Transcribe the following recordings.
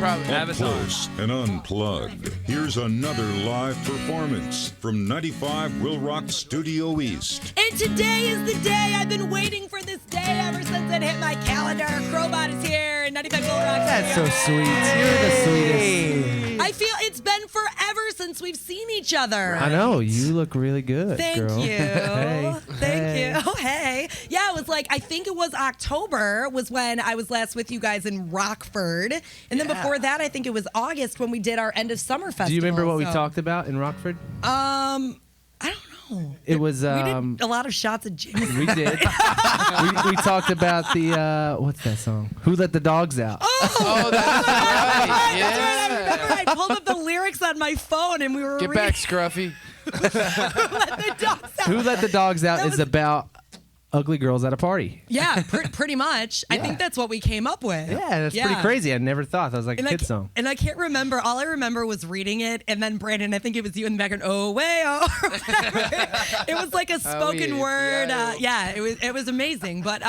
Probably. Up close and unplugged, here's another live performance from 95 WIIL Rock Studioeast. And today is the day. I've been waiting for this day ever since it hit my calendar. Crobot is here in 95 WIIL Rock. That's so sweet. You're the sweetest. I feel it's been forever since we've seen each other. I know. You look really good, Thank girl. you. Hey. Thank you. Oh, hey. Yeah, it was like, I think it was October was when I was last with you guys in Rockford. And then before that, I think it was August when we did our end of summer festival. Do you remember what we talked about in Rockford? I don't know. It was we did a lot of shots of Jameson. we did. we talked about the what's that song? Who Let the Dogs Out? Oh, that's right. Yeah. That's right. I remember I pulled up the lyrics on my phone and we were Get back, Scruffy. Let the dogs out. Who Let the Dogs Out That is was- about ugly girls at a party. Yeah, pretty much. I think that's what we came up with. Yeah, that's pretty crazy. I never thought that was like a kid song. And I can't remember. All I remember was reading it, and then Brandon, I think it was you in the background. Oh, way, oh. It was like a spoken word. It was amazing. But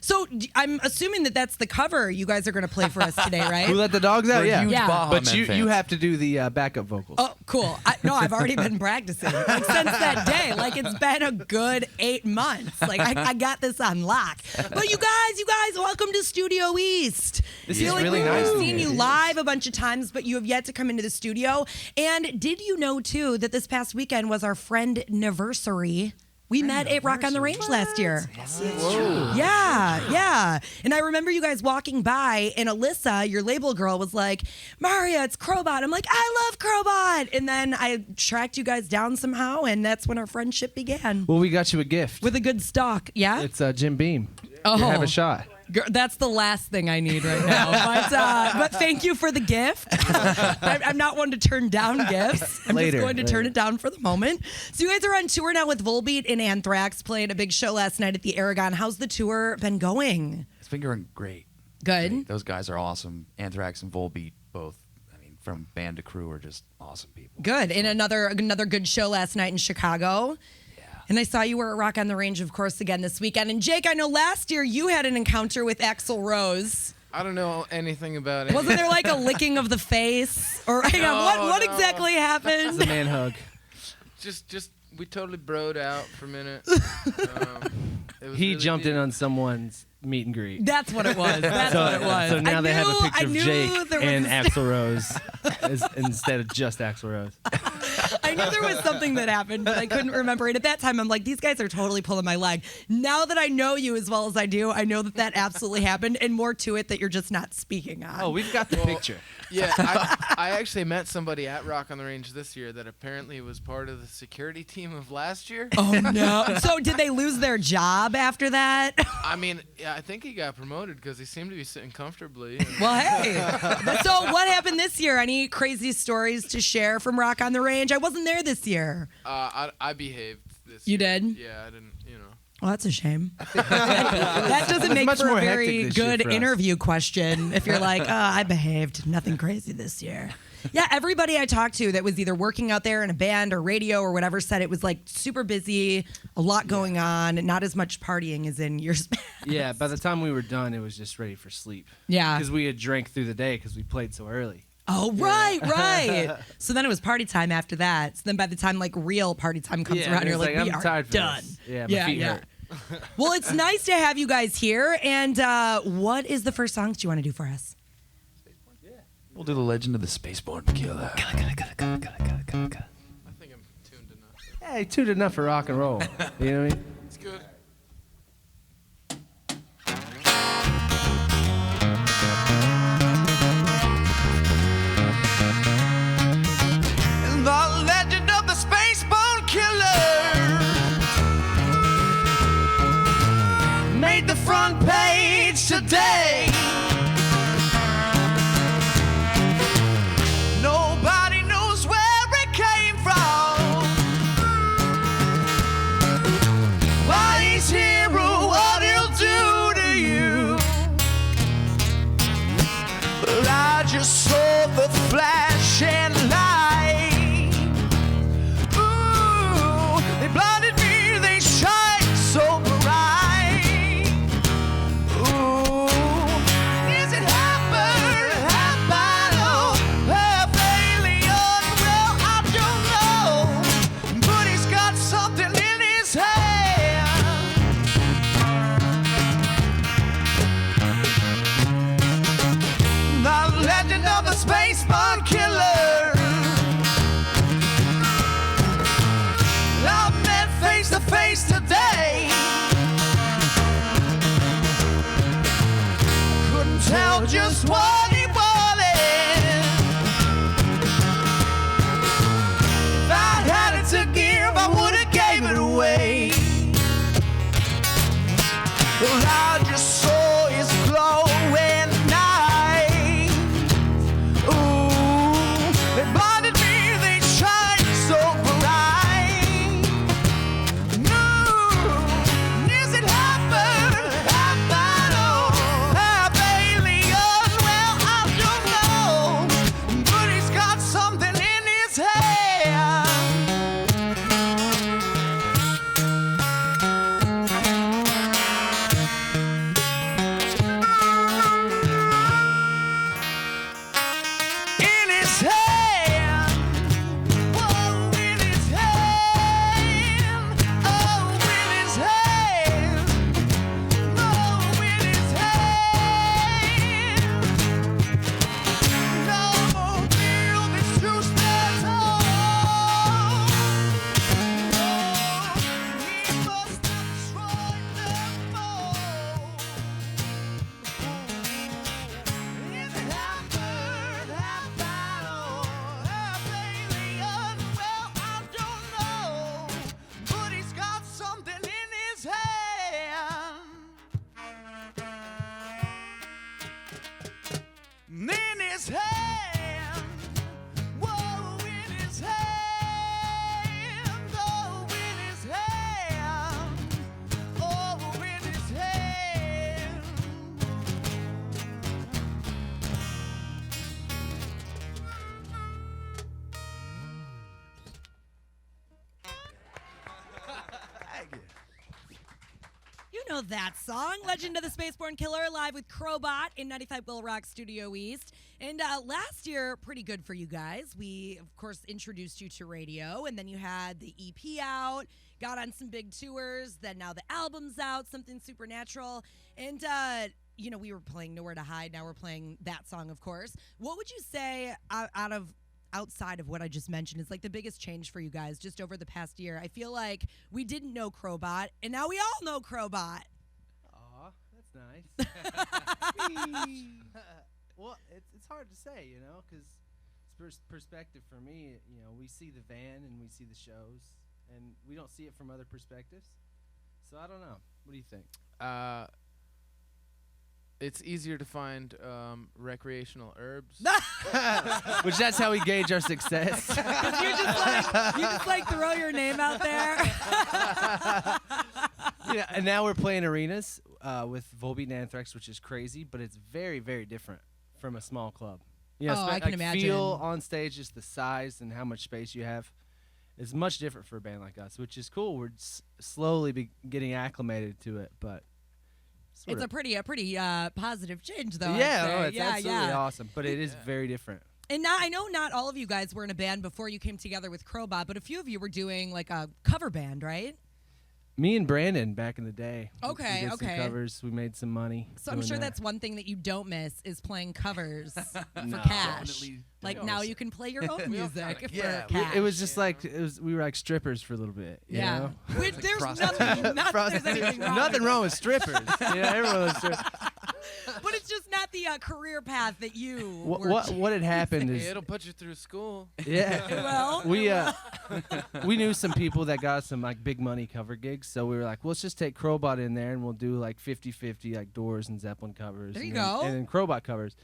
so I'm assuming that that's the cover you guys are going to play for us today, right? Who Let the Dogs Out? We're Yeah. huge Baha But Men you fans. have to do the backup vocals. Oh, cool. No, I've already been practicing like, since that day. Like, it's been a good 8 months. Like, I got this on lock. But you guys, welcome to Studioeast. This I feel is like really we've nice. seen you live a bunch of times, but you have yet to come into the studio. And did you know, too, that this past weekend was our friend anniversary? We met at Rock on the Range last year. Yes, it's true. Yeah. And I remember you guys walking by, and Alyssa, your label girl, was like, Maria, it's Crobot. I'm like, I love Crobot. And then I tracked you guys down somehow, and that's when our friendship began. Well, we got you a gift. With a good stock, yeah? It's Jim Beam. Oh. You have a shot. Girl, that's the last thing I need right now. But thank you for the gift. I'm not one to turn down gifts. I'm just going to turn it down for the moment. So you guys are on tour now with Volbeat and Anthrax, played a big show last night at the Aragon. How's the tour been going? It's been going great. Good. Those guys are awesome. Anthrax and Volbeat, both. I mean, from band to crew, are just awesome people. Good. And another good show last night in Chicago. And I saw you were at Rock on the Range, of course, again this weekend. And Jake, I know last year you had an encounter with Axl Rose. I don't know anything about it. Wasn't there like a licking of the face? Or hang on, what exactly happened? It's a man hug. Just we totally broed out for a minute. He jumped in on someone's meet and greet. That's what it was. That's what it was. So now they have a picture of Jake and was... Axl Rose instead of just Axl Rose. I knew there was something that happened, but I couldn't remember it. At that time, I'm like, these guys are totally pulling my leg. Now that I know you as well as I do, I know that absolutely happened, and more to it that you're just not speaking on. Oh, we've got the picture. Yeah, I actually met somebody at Rock on the Range this year that apparently was part of the security team of last year. Oh, no. So did they lose their job after that? I mean, yeah, I think he got promoted because he seemed to be sitting comfortably. Well, hey. So what happened this year? Any crazy stories to share from Rock on the Range? I wasn't there this year. I behaved this You year. did? Yeah, I didn't, you know. Well, that's a shame. That doesn't make much for a more very hectic this year good for us. interview question if you're like, I behaved. Nothing crazy this year. Yeah, everybody I talked to that was either working out there in a band or radio or whatever said it was like super busy, a lot going on, and not as much partying as in years past. Yeah, by the time we were done, it was just ready for sleep. Yeah. Because we had drank through the day because we played so early. Oh, right. So then it was party time after that. So then by the time like real party time comes around, you're like, we I'm are tired for done. this. Yeah, my feet hurt. Well, it's nice to have you guys here. And what is the first songs you want to do for us? We'll do the Legend of the Spaceborne Killer. I think I'm tuned enough. Hey, tuned enough for rock and roll. You know what I mean? It's good. The legend of the Spaceborne Killer made the front page today. Nobody knows where it came from, why he's here or what he'll do to you. But I just saw the flashing light. Ooh, they blinded me, they shine so bright. Ooh, is it happened legend of the Spaceborne Killer. I've met face to face today. Couldn't tell just what he wanted. If I had it to give, I would have gave it away. Well, I just saw his glowing eyes. Ooh, they blinded me, they shine so bright. No, is it happened? Half battle, half alien? Well, I don't know, but he's got something in his hand. In his hand, whoa, in his hand, oh, in his hand, oh, in his hand. No deal, this truth stands on. Oh, he must destroy them all. Is it half bird, half battle, half alien? Well, I don't know, but he's got something in his hand. In his hand, whoa, in his hand, oh, in his hand, oh, in his hand. You know that song, Legend of the Spaceborne Killer, live with Crobot in 95 WIIL Rock Studioeast. And last year, pretty good for you guys. We, of course, introduced you to radio, and then you had the EP out, got on some big tours, then now the album's out, Something Supernatural. And, you know, we were playing Nowhere to Hide, now we're playing that song, of course. What would you say outside of what I just mentioned is like the biggest change for you guys just over the past year? I feel like we didn't know Crobot, and now we all know Crobot. Aw, that's nice. Well, it's hard to say, you know, because perspective for me, you know, we see the van and we see the shows, and we don't see it from other perspectives. So I don't know. What do you think? It's easier to find recreational herbs. Which that's how we gauge our success. You just like throw your name out there. Yeah, and now we're playing arenas with Volbeat and Anthrax, which is crazy, but it's very, very different from a small club. You know, Oh, I can imagine. Feel on stage, just the size and how much space you have is much different for a band like us, which is cool. We're slowly getting acclimated to it, but It's a pretty positive change, though. yeah, I'd say. no, it's absolutely awesome, but it is Yeah. very different. And now I know not all of you guys were in a band before you came together with Crobot, but a few of you were doing like a cover band, right? Me and Brandon back in the day. Okay, we did okay. some covers. We made some money. So I'm doing sure that. that's one thing that you don't miss is playing covers for No. cash. Definitely Like don't now miss you it. can play your own music for yeah, cash. It was just like we were like strippers for a little bit. You yeah. know? Which there's Prostitution. not there's anything wrong. Nothing with wrong with strippers. Yeah, everyone was strippers. it. But it's just not the career path that you What had happened is It'll put you through school. yeah. Well, We knew some people that got some like big money cover gigs, so we were like, well, let's just take Crobot in there and we'll do like 50-50 like Doors and Zeppelin covers. There you and then, go. And then Crobot covers.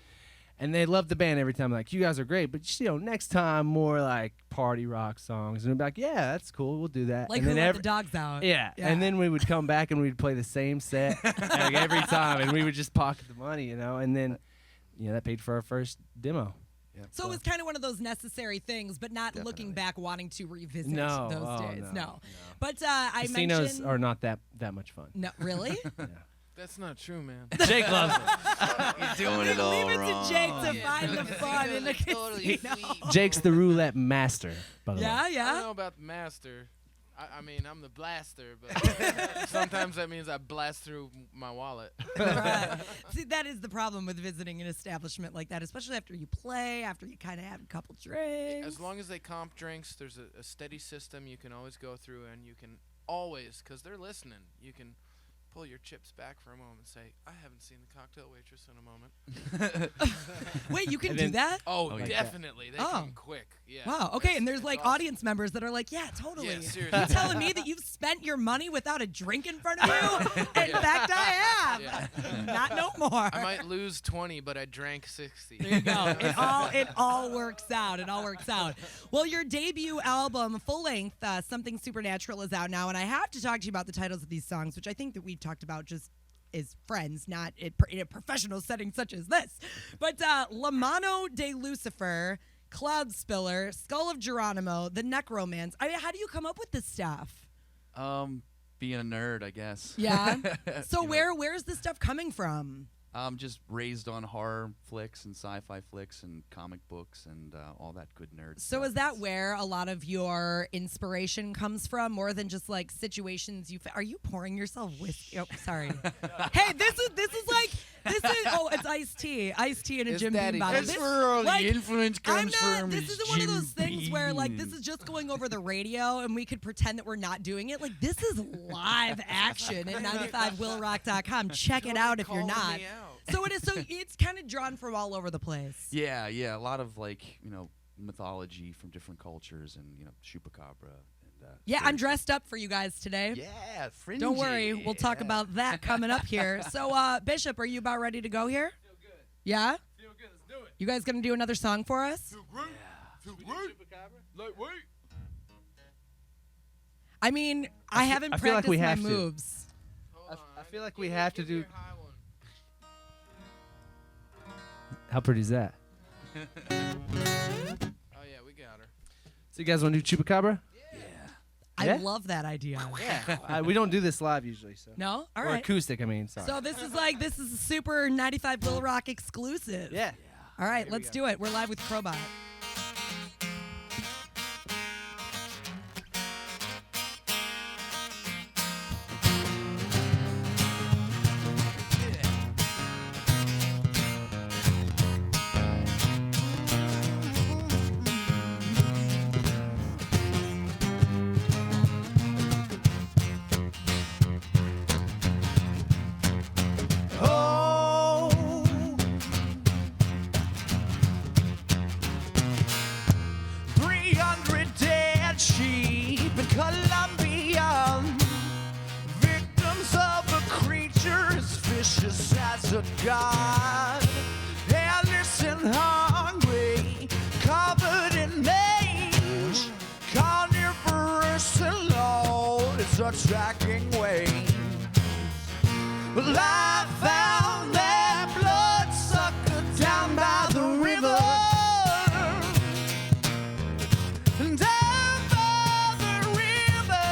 And they loved the band every time. Like, you guys are great, but you know, next time more like party rock songs. And we'd be like, yeah, that's cool, we'll do that. like and who then let the dogs out. yeah. And then we would come back and we'd play the same set like every time, and we would just pocket the money, you know. And then, you know, that paid for our first demo. Yep. So it was kind of one of those necessary things, but not looking Definitely. back wanting to revisit No, those oh, days. no. But I Casinos mentioned are not that much fun. no, really? Yeah. That's not true, man. Jake loves it. You're doing it all Leave it wrong. to Jake to find the fun in the casino. Jake's the roulette master, by the way. Yeah, I don't yeah. know about the master. I mean, I'm the blaster, but sometimes that means I blast through my wallet. Right. See, that is the problem with visiting an establishment like that, especially after you play, after you kind of have a couple drinks. As long as they comp drinks, there's a steady system you can always go through, and you can always, because they're listening, you can pull your chips back for a moment and say, I haven't seen the cocktail waitress in a moment. Wait, you can do that? Oh, yeah. definitely. They come quick. Yeah. Wow. Okay, It's- and there's it's like awesome. audience members that are like, yeah, totally. Yeah, seriously. You telling me that you've spent your money without a drink in front of you? In fact, I have. Yeah. Not no more. I might lose 20, but I drank 60. There you go. It all works out. It all works out. Well, your debut album, full length, Something Supernatural, is out now, and I have to talk to you about the titles of these songs, which I think that we've talked about just as friends, not in a professional setting such as this. But La Mano de Lucifer, Cloud Spiller, Skull of Geronimo, The Necromance. I mean, how do you come up with this stuff? Being a nerd, I guess. Yeah. So You know, where's this stuff coming from? I'm just raised on horror flicks and sci-fi flicks and comic books and all that good nerd So stuff. is that where a lot of your inspiration comes from, more than just like situations you? Are you pouring yourself whiskey? Oh, sorry. Hey, this is oh, it's iced tea in a It's Jim Beam Daddy bottle. Jim. This, That's where all the like, influence I'm not. This isn't one of those things where like this is just going over the radio and we could pretend that we're not doing it. Like this is live action at 95willrock.com. Check it out if you're Calling not. me out. So it's kind of drawn from all over the place. Yeah, a lot of like mythology from different cultures and Chupacabra and Yeah, I'm dressed up for you guys today. Yeah, fringy. Don't worry, we'll talk about that coming up here. So, Bishop, are you about ready to go here? Feel good. Yeah? Feel good. Let's do it. You guys gonna do another song for us? Lightweight. I mean, I haven't I feel like we practiced my have to. moves. Hold on, I feel need- like we give me- have to give me do- your high one. How pretty is that? Oh yeah, we got her. So you guys want to do Chupacabra? I Yeah? love that idea. Yeah. We don't do this live usually, so. No? All Or right. acoustic, I mean. Sorry. So this is a super 95 Will Rock exclusive. yeah. All right, Here we let's go. do it. We're live with Crobot. Oh, 300 dead sheep in Colombia, victims of a creature as vicious as a god, hairless and hungry, covered in mange, carnivorous and low, it's attracting waves. Well, I found that bloodsucker down by the river. Down by the river,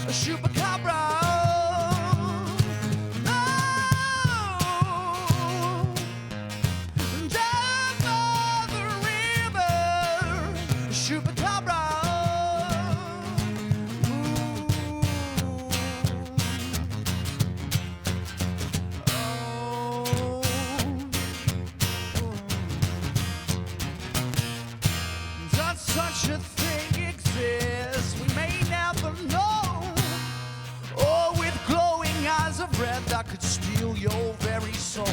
a Chupacabra. Oh, down by the river, a Chupacabra. Does such a thing exist? We may never know. Or with glowing eyes of red that could steal your very soul.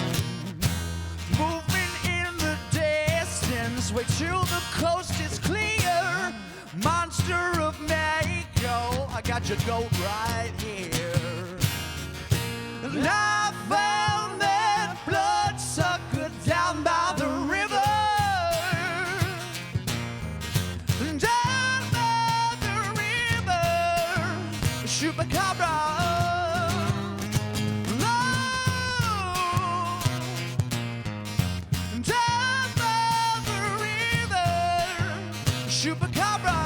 Moving in the distance, wait till the coast is clear. Monster of Mexico, I got your goat right here. And I found that bloodsucker down by the river. Down by the river, Chupacabra. Oh, down by the river, Chupacabra.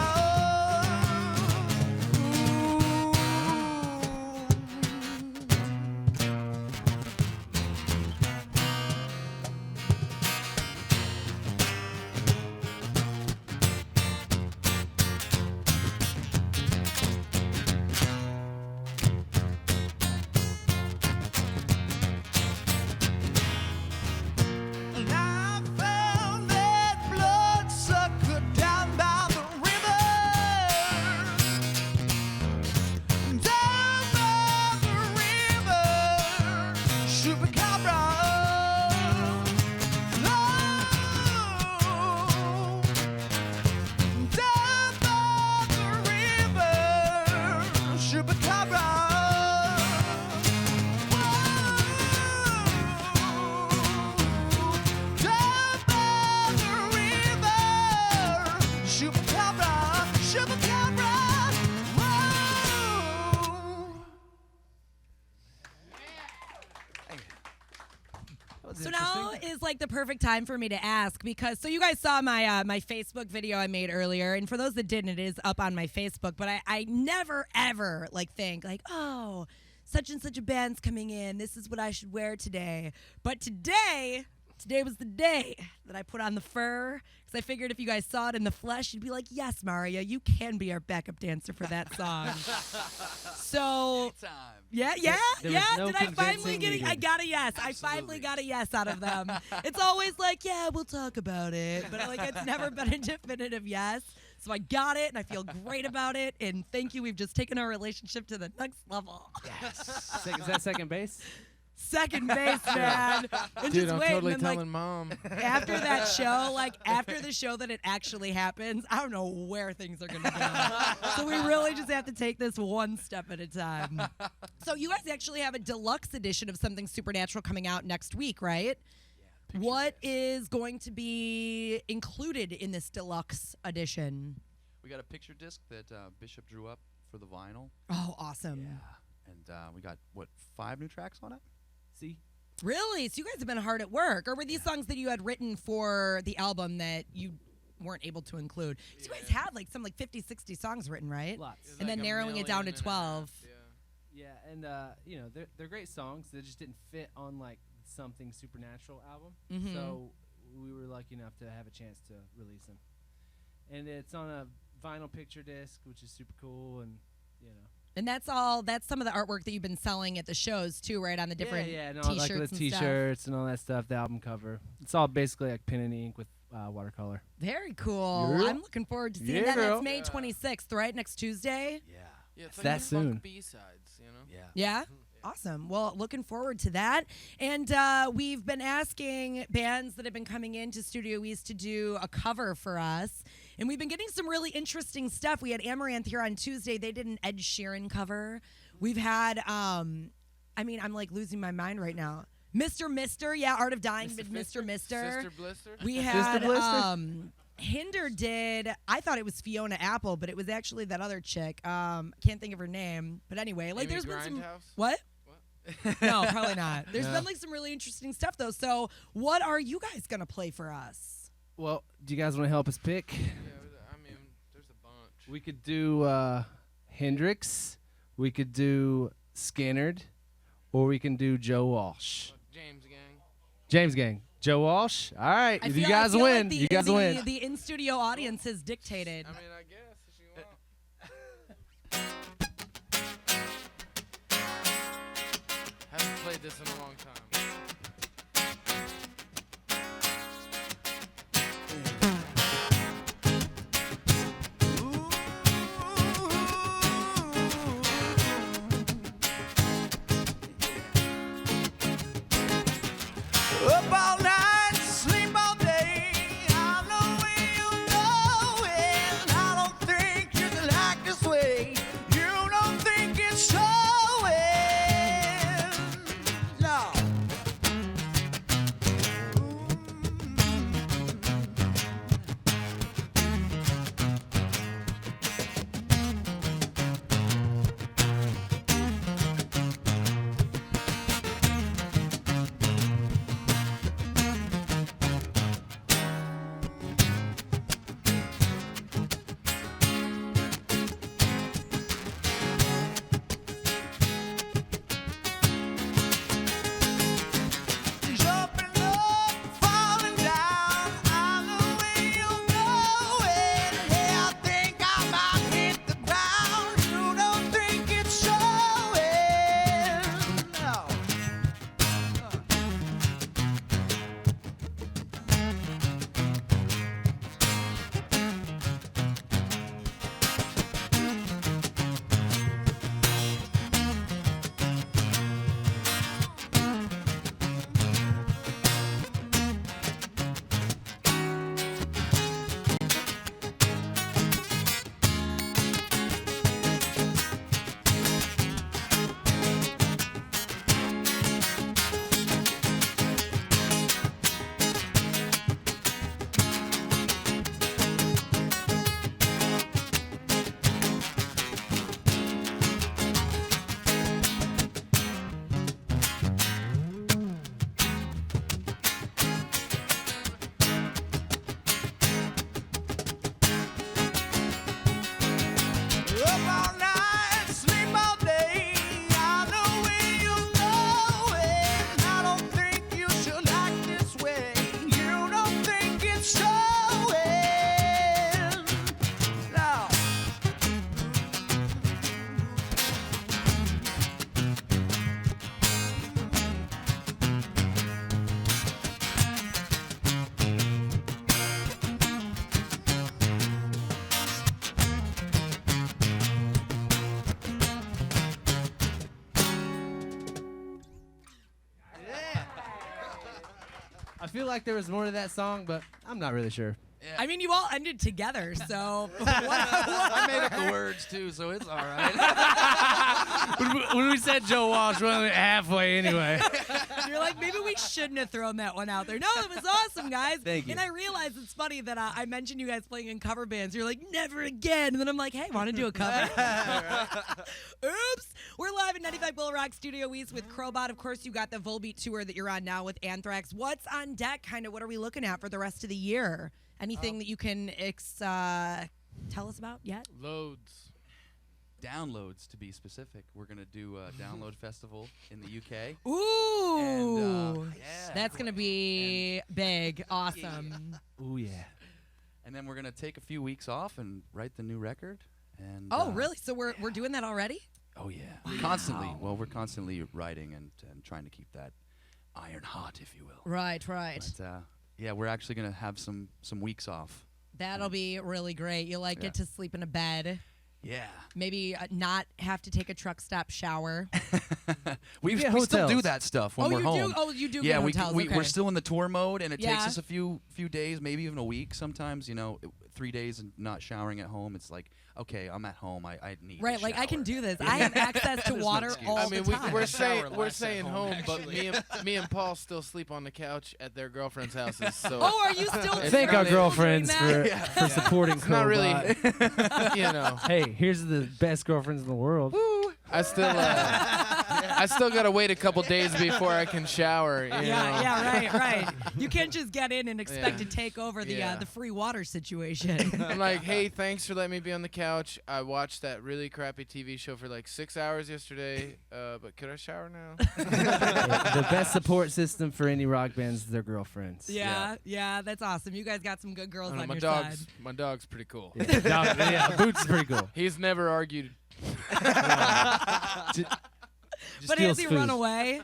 is like the perfect time for me to ask because so you guys saw my my Facebook video I made earlier, and for those that didn't, it is up on my Facebook. But I never ever like think like, oh, such and such a band's coming in. This is what I should wear today. But today was the day that I put on the fur because I figured if you guys saw it in the flesh, you'd be like, yes, Maria, you can be our backup dancer for that song. So, yeah. There was no Did I finally convincing get it? you. I got a yes. I finally got a yes out of them. It's always like, yeah, we'll talk about it. But like, it's never been a definitive yes. So I got it, and I feel great about it. And thank you. We've just taken our relationship to the next level. Is that second base? Second base, man. And Dude, just I'm wait, totally and then, telling Mom. after that show, after the show that it actually happens, I don't know where things are going to go. So we really just have to take this one step at a time. So you guys actually have a deluxe edition of Something Supernatural coming out next week, right? What is going to be included in this deluxe edition? We got a picture disc that Bishop drew up for the vinyl. Oh, awesome. Yeah. And we got, 5 new tracks on it? See? Really? So you guys have been hard at work. Or were these songs that you had written for the album that you weren't able to include? So you guys had some 50, 60 songs written, right? Lots. And then narrowing it down to 12. Yeah. Yeah, and they're great songs. They just didn't fit on Something Supernatural album. Mhm. So we were lucky enough to have a chance to release them. And it's on a vinyl picture disc, which is super cool, and And that's some of the artwork that you've been selling at the shows too, right? On the different and all, t-shirts the and stuff. t-shirts and all that stuff, the album cover. It's all basically like pen and ink with watercolor. Very cool. Yeah. I'm looking forward to seeing Yeah, that. girl. That's May 26th, right? Next Tuesday? Yeah. Yeah, it's That like soon. funk B-sides, you know? Yeah. Yeah? Awesome. Well, looking forward to that. And we've been asking bands that have been coming into Studioeast to do a cover for us. And we've been getting some really interesting stuff. We had Amaranth here on Tuesday. They did an Ed Sheeran cover. We've had, I'm losing my mind right now. Mr. Yeah, Art of Dying, Mr. Sister Blister? We Sister had Blister? Hinder did. I thought it was Fiona Apple, but it was actually that other chick. Can't think of her name. But anyway, Amy there's been some. Grindhouse? What? What? No, probably not. There's No. been some really interesting stuff though. So, what are you guys gonna play for us? Well, do you guys want to help us pick? Yeah, there's a bunch. We could do Hendrix, we could do Skinnerd, or we can do Joe Walsh. James Gang. James Gang. Joe Walsh. All right. I You feel guys like win. the- You guys the, win. The in-studio audience has dictated. I mean, I guess if you want. Haven't played this in a long time. Up all night, sleep all day. I know you know it. I don't think you can act this way. You don't think it's showing. No. feel like there was more to that song, but I'm not really sure. I mean, you all ended together, so I made up the words too, so it's all right. When we said Joe Walsh, we went halfway anyway. You're like, maybe we shouldn't have thrown that one out there. No, it was awesome, guys. Thank you. And I realized it's funny that I mentioned you guys playing in cover bands. You're like, never again. And then I'm like, hey, want to do a cover? Oops. We're live at 95 Will Rock Studioeast with Crobot. Of course, you got the Volbeat tour that you're on now with Anthrax. What's on deck? Kind of what are we looking at for the rest of the year? Anything that you can tell us about yet? Loads. Downloads, to be specific. We're going to do a download festival in the UK. Ooh. And, yeah. That's going to be big. Awesome. Ooh, yeah. And then we're going to take a few weeks off and write the new record. And Oh, really? So we're doing that already? Oh, yeah. Constantly. Well, we're constantly writing and trying to keep that iron hot, if you will. Right. But, yeah, we're actually going to have some weeks off. That'll be really great. You'll get to sleep in a bed. Yeah. Maybe not have to take a truck stop shower. we get still do hotels. that stuff when we're you home. do? Oh, you do Yeah, get hotels. Okay. we're still in the tour mode, and it takes Yeah. us a few days, maybe even a week sometimes. 3 days and not showering at home. It's like, okay, I'm at home. I need Right, to like I shower. can do this. I have access to There's no water excuse. all I mean, the time. we're Shower less saying at home, home, but actually. me and Paul still sleep on the couch at their girlfriends' houses. So Oh, are you still? Thank our still doing girlfriends that? for supporting it's not really, Crobot. you know. Hey, here's the best girlfriends in the world. I still gotta wait a couple days before I can shower. You know? Yeah, right. You can't just get in and expect Yeah. to take over the Yeah. the free water situation. I'm like, hey, thanks for letting me be on the couch. I watched that really crappy TV show for like 6 hours yesterday, but could I shower now? The best support system for any rock bands is their girlfriends. Yeah, that's awesome. You guys got some good girls I don't on know, your my side. my dog's pretty cool. Yeah, Boots is pretty cool. He's never argued. Just But steals has he food. run away?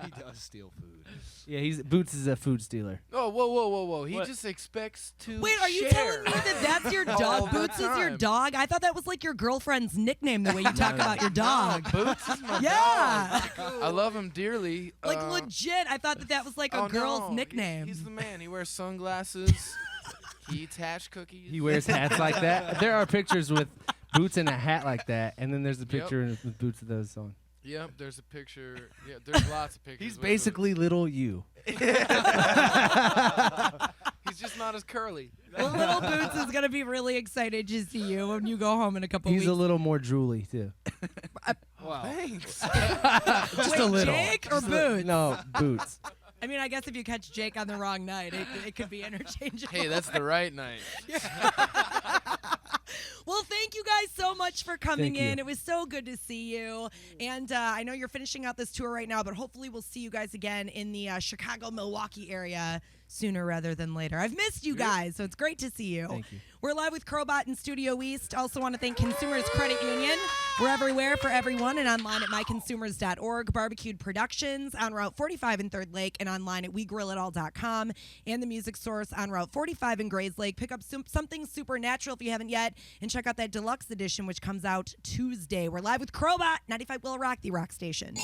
He does steal food. Yeah, Boots is a food stealer. Oh, whoa. He What? just expects to Wait, are you share. telling me that that's your All dog? the Boots is your time. dog? I thought that was like your girlfriend's nickname, the way you talk about your dog. Boots is my Yeah. dog. I love him dearly. Like legit, I thought that was like a oh, girl's no. nickname. He's the man. He wears sunglasses. He eats hash cookies. He wears hats like that. There are pictures with Boots in a hat like that, and then there's a picture with Boots with those on. Yep, there's a picture. Yeah, there's lots of pictures. He's with basically little you. Boots. He's just not as curly. Well, little Boots is gonna be really excited to see you when you go home in a couple He's weeks. a little more drooly too. Thanks. Just Wait, a little. Jake or Boots? No, Boots. I mean, I guess if you catch Jake on the wrong night, it could be interchangeable. Hey, that's the right night. Well, thank you guys so much for coming Thank you. in. It was so good to see you. And I know you're finishing out this tour right now, but hopefully we'll see you guys again in the Chicago, Milwaukee area sooner rather than later. I've missed you guys, so it's great to see you. Thank you. We're live with Crobot in Studioeast. Also want to thank Consumers Credit Union. We're everywhere for everyone and online at myconsumers.org. Barbecued Productions on Route 45 in Third Lake and online at WeGrillItAll.com. And The Music Source on Route 45 in Grays Lake. Pick up something supernatural if you haven't yet. And check out that deluxe edition, which comes out Tuesday. We're live with Crobot, 95 Will Rock, the rock station.